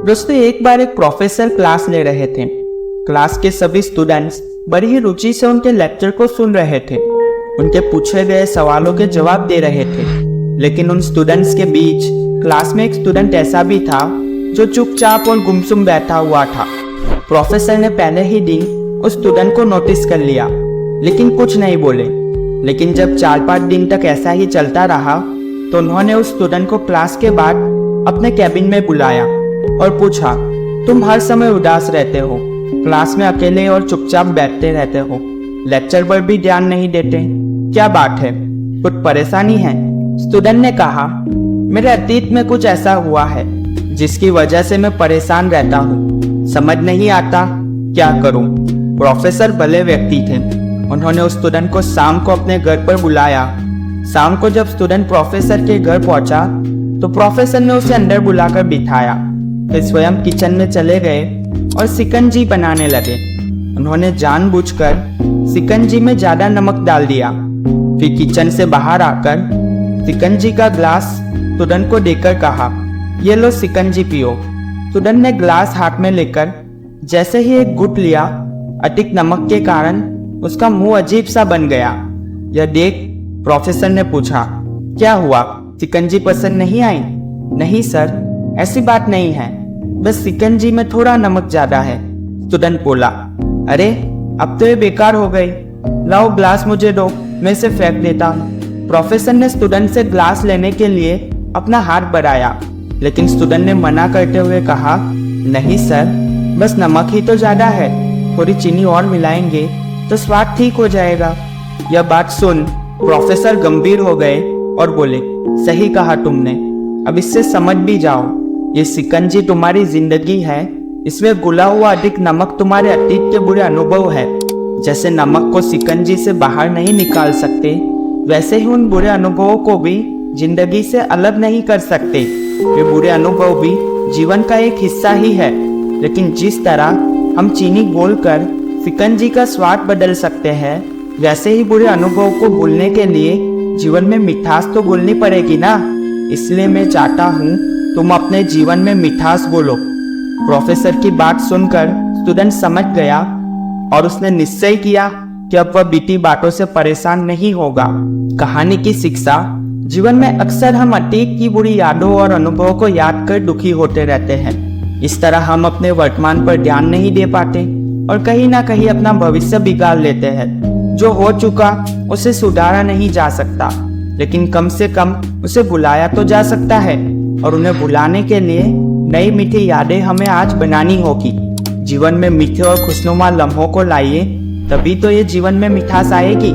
दोस्तों, एक बार एक प्रोफेसर क्लास ले रहे थे। क्लास के सभी स्टूडेंट्स बड़ी ही रुचि से उनके लेक्चर को सुन रहे थे। उनके पूछे गए सवालों के जवाब दे रहे थे। लेकिन उन स्टूडेंट्स के बीच क्लास में एक स्टूडेंट ऐसा भी था जो चुपचाप और गुमसुम बैठा हुआ था। प्रोफेसर ने पहले ही दिन उस स्टूडेंट को नोटिस कर लिया, लेकिन कुछ नहीं बोले। लेकिन जब 4-5 दिन तक ऐसा ही चलता रहा तो उन्होंने उस स्टूडेंट को क्लास के बाद अपने कैबिन में बुलाया और पूछा, तुम हर समय उदास रहते हो, क्लास में अकेले और चुपचाप बैठते रहते हो, लेक्चर पर भी ध्यान नहीं देते, क्या बात है, कुछ परेशानी है? स्टूडेंट ने कहा, मेरे अतीत में कुछ ऐसा हुआ है जिसकी वजह से मैं परेशान रहता हूँ, समझ नहीं आता क्या करूँ। प्रोफेसर भले व्यक्ति थे। उन्होंने उस स्टूडेंट को शाम को अपने घर पर बुलाया। शाम को जब स्टूडेंट प्रोफेसर के घर पहुंचा तो प्रोफेसर ने उसे अंदर बुलाकर बिठाया। फिर स्वयं किचन में चले गए और शिकंजी बनाने लगे। उन्होंने जानबूझकर शिकंजी में ज्यादा नमक डाल दिया। फिर किचन से बाहर आकर शिकंजी का ग्लास स्टूडेंट को देकर कहा, ये लो शिकंजी पियो। स्टूडेंट ने ग्लास हाथ में लेकर जैसे ही एक घुट लिया, अधिक नमक के कारण उसका मुंह अजीब सा बन गया। यह देख प्रोफेसर ने पूछा, क्या हुआ, शिकंजी पसंद नहीं आई? नहीं सर, ऐसी बात नहीं है, बस शिकंजी में थोड़ा नमक ज्यादा है। स्टूडेंट बोला, अरे अब तो ये बेकार हो गई, लाओ ग्लास मुझे दो, मैं इसे फेंक देता हूँ। प्रोफेसर ने स्टूडेंट से ग्लास लेने के लिए अपना हाथ बढ़ाया, लेकिन स्टूडेंट ने मना करते हुए कहा, नहीं सर, बस नमक ही तो ज्यादा है, थोड़ी चीनी और मिलाएंगे तो स्वाद ठीक हो जाएगा। यह बात सुन प्रोफेसर गंभीर हो गए और बोले, सही कहा तुमने, अब इससे समझ भी जाओ, ये शिकंजी तुम्हारी जिंदगी है, इसमें घुला हुआ अधिक नमक तुम्हारे अतीत के बुरे अनुभव है। जैसे नमक को शिकंजी से बाहर नहीं निकाल सकते, वैसे ही उन बुरे अनुभवों को भी जिंदगी से अलग नहीं कर सकते। ये बुरे अनुभव भी जीवन का एक हिस्सा ही है, लेकिन जिस तरह हम चीनी घोलकर शिकंजी का स्वाद बदल सकते हैं, वैसे ही बुरे अनुभव को भूलने के लिए जीवन में मिठास तो घोलनी पड़ेगी ना। इसलिए मैं चाहता हूँ तुम अपने जीवन में मिठास घोलो। प्रोफेसर की बात सुनकर स्टूडेंट समझ गया और उसने निश्चय किया कि अब वह बीती बातों से परेशान नहीं होगा। कहानी की शिक्षा, जीवन में अक्सर हम अतीत की बुरी यादों और अनुभवों को याद कर दुखी होते रहते हैं। इस तरह हम अपने वर्तमान पर ध्यान नहीं दे पाते और कहीं ना कहीं अपना भविष्य बिगाड़ लेते हैं। जो हो चुका उसे सुधारा नहीं जा सकता, लेकिन कम से कम उसे भुलाया तो जा सकता है, और उन्हें भुलाने के लिए नई मीठी यादें हमें आज बनानी होगी। जीवन में मीठे और खुशनुमा लम्हों को लाइए, तभी तो ये जीवन में मिठास आएगी।